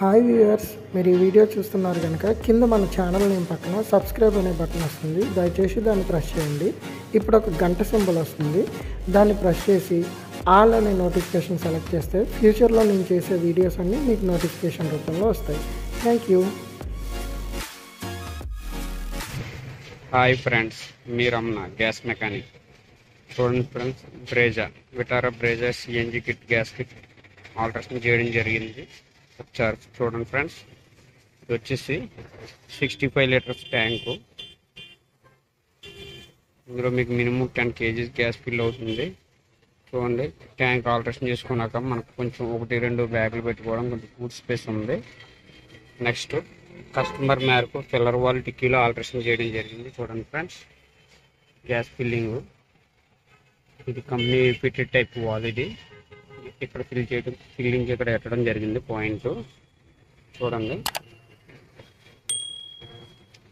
Hi viewers, మీరు ఈ video చూస్తున్నారు కనుక కింద మన ఛానల్ నేమ్ పక్కన సబ్స్క్రైబ్ అనే బటన్ వస్తుంది. దయచేసి దాన్ని ప్రెస్ చేయండి. ఇప్పుడు ఒక గంట సింబల్ వస్తుంది, దాన్ని ప్రెస్ చేసి ఆల్ అనే నోటిఫికేషన్ సెలెక్ట్ చేస్తే ఫ్యూచర్లో నేను చేసే వీడియోస్ అన్నీ మీకు నోటిఫికేషన్ రూపంలో వస్తాయి. Thank you. హాయ్ ఫ్రెండ్స్, మీ రమణ గ్యాస్ మెకానిక్. చూడండి friends, Vitara Brezza CNG kit gas kit alteration చేయడం జరిగింది. ఒకసారి చూడండి ఫ్రెండ్స్, ఇది వచ్చేసి 65 లీటర్స్ ట్యాంకు. ఇందులో మీకు మినిమం 10 kgs గ్యాస్ ఫిల్ అవుతుంది. చూడండి, ట్యాంక్ ఆల్ట్రేషన్ చేసుకున్నాక మనకు కొంచెం 1-2 బ్యాగులు పెట్టుకోవడం కొంచెం ఫుడ్ స్పేస్ ఉంది. నెక్స్ట్ కస్టమర్ మేరకు ఫిల్లర్ వాల్ టిక్కీలో ఆల్ట్రేషన్ చేయడం జరిగింది. చూడండి ఫ్రెండ్స్, గ్యాస్ ఫిల్లింగ్ ఇది కంపెనీ ఫిటెడ్ టైప్ వాల్. ఇది ఇక్కడ ఫిల్లింగ్ ఇక్కడ పెట్టడం జరిగింది పాయింట్. చూడండి,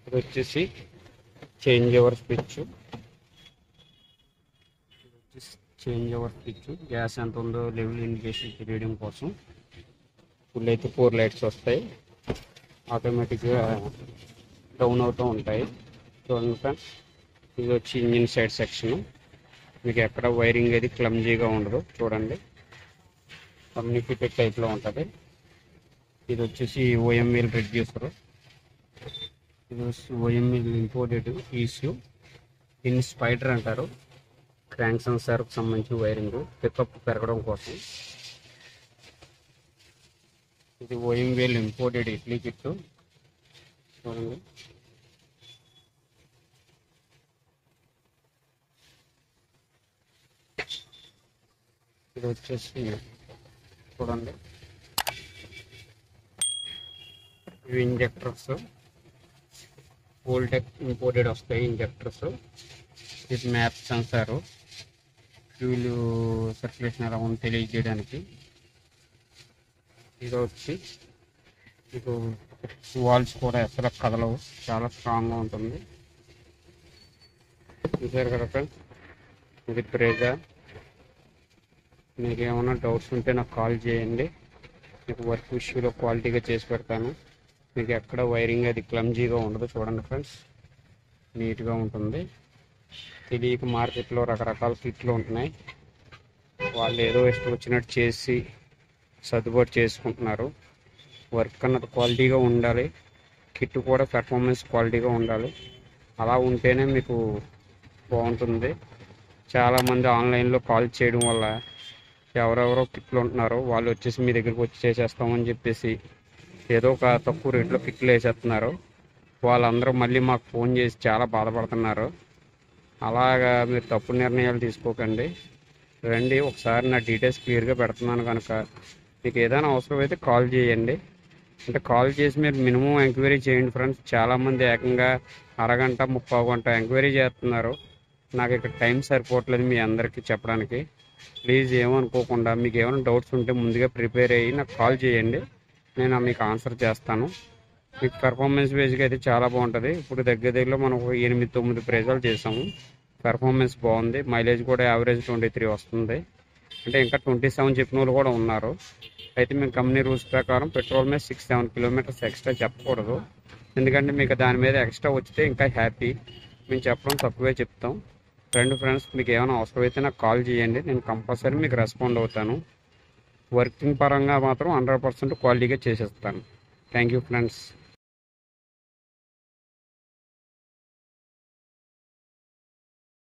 ఇది వచ్చేసి చేంజ్ ఓవర్ స్విచ్. గ్యాస్ ఎంత ఉందో లెవెల్ ఇండికేషన్ తెలియడం కోసం. ఫుల్ అయితే 4 లైట్స్ వస్తాయి, ఆటోమేటిక్గా డౌన్ అవుతూ ఉంటాయి. చూడండి ఫ్రెండ్స్, ఇది వచ్చి ఇంజిన్ సైడ్ సెక్షన్. మీకు ఎక్కడ వైరింగ్ అది క్లమ్జీగా ఉండదు. చూడండి, కమ్యూనికేటెడ్ టైప్లో ఉంటుంది. ఇది వచ్చేసి ఓఎంఎల్ రెడ్యూసర్. ఇది ఓఎంఎల్ ఇంపోర్టెడ్ ఈస్యూ. దీన్ని స్పైడర్ అంటారు. క్రాంక్ సెన్సార్కి సంబంధించి వైరింగ్ పికప్ పెరగడం కోసం. ఇది ఓఎంఎల్ ఇంపోర్టెడ్ ఇడ్లీ కిట్. చూడండి, ఇది వచ్చేసి చూడండి, ఇవి ఇంజెక్టర్స్. ఓల్టెక్ ఇంపోర్టెడ్ వస్తాయి ఇంజెక్టర్స్. ఇది మ్యాప్ సెన్సారు, ఫ్యూల్ సర్క్యులేషన్ ఎలా ఉంది తెలియజేయడానికి. ఇది వచ్చి మీకు వాల్స్ కూడా అసలు కదలవు, చాలా స్ట్రాంగ్గా ఉంటుంది. చూసారు కదా ఫ్రెండ్స్, ఇది బ్రేజా. మీకు ఏమైనా డౌట్స్ ఉంటే నాకు కాల్ చేయండి. మీకు వర్క్ ఇష్యూలో క్వాలిటీగా చేసి పెడతాను. మీకు ఎక్కడ వైరింగ్ అది క్లమ్జీగా ఉండదు. చూడండి ఫ్రెండ్స్, నీట్గా ఉంటుంది. తెలియక మార్కెట్లో రకరకాల కిట్లు ఉంటున్నాయి, వాళ్ళు ఏదో ఇష్టం వచ్చినట్టు చేసి సర్దుబాటు చేసుకుంటున్నారు. వర్క్ అన్నది క్వాలిటీగా ఉండాలి, కిట్ కూడా పెర్ఫార్మెన్స్ క్వాలిటీగా ఉండాలి. అలా ఉంటేనే మీకు బాగుంటుంది. చాలామంది ఆన్లైన్లో కాల్ చేయడం వల్ల ఎవరెవరో కిట్లు ఉంటున్నారో వాళ్ళు వచ్చేసి మీ దగ్గరికి వచ్చి చేసేస్తామని చెప్పేసి ఏదో ఒక తక్కువ రేట్లో కిట్లు వేసేస్తున్నారు. వాళ్ళందరూ మళ్ళీ మాకు ఫోన్ చేసి చాలా బాధపడుతున్నారు. అలాగా మీరు తప్పుడు నిర్ణయాలు తీసుకోకండి. రండి, ఒకసారి నా డీటెయిల్స్ క్లియర్గా పెడుతున్నాను కనుక మీకు ఏదైనా అవసరమైతే కాల్ చేయండి. అంటే కాల్ చేసి మీరు మినిమం ఎంక్వైరీ చేయండి ఫ్రెండ్స్. చాలామంది ఏకంగా అరగంట 30 గంట ఎంక్వైరీ చేస్తున్నారు. నాకు ఇక్కడ టైం సరిపోవట్లేదు మీ అందరికీ చెప్పడానికి. ప్లీజ్ ఏమనుకోకుండా మీకు ఏమైనా డౌట్స్ ఉంటే ముందుగా ప్రిపేర్ అయ్యి నాకు కాల్ చేయండి, నేను మీకు ఆన్సర్ చేస్తాను. మీకు పెర్ఫార్మెన్స్ బేస్గా అయితే చాలా బాగుంటుంది. ఇప్పుడు దగ్గరలో మనం 8-9 ప్రైజాలు చేసాము. పెర్ఫార్మెన్స్ బాగుంది, మైలేజ్ కూడా యావరేజ్ 23 వస్తుంది. అంటే ఇంకా 27 చెప్పిన వాళ్ళు కూడా ఉన్నారు. అయితే మేము కంపెనీ రూల్స్ ప్రకారం పెట్రోల్ మీద 6-7 కిలోమీటర్స్ ఎక్స్ట్రా చెప్పకూడదు. ఎందుకంటే మీకు దాని మీద ఎక్స్ట్రా వచ్చితే ఇంకా హ్యాపీ. మేము చెప్పడం తక్కువే చెప్తాం. ఫ్రెండ్స్, మీకు ఏమైనా అవసరమైతే నాకు కాల్ చేయండి, నేను కంపల్సరీ మీకు రెస్పాండ్ అవుతాను. వర్కింగ్ పరంగా మాత్రం 100% క్వాలిటీగా చేసేస్తాను. Thank you friends.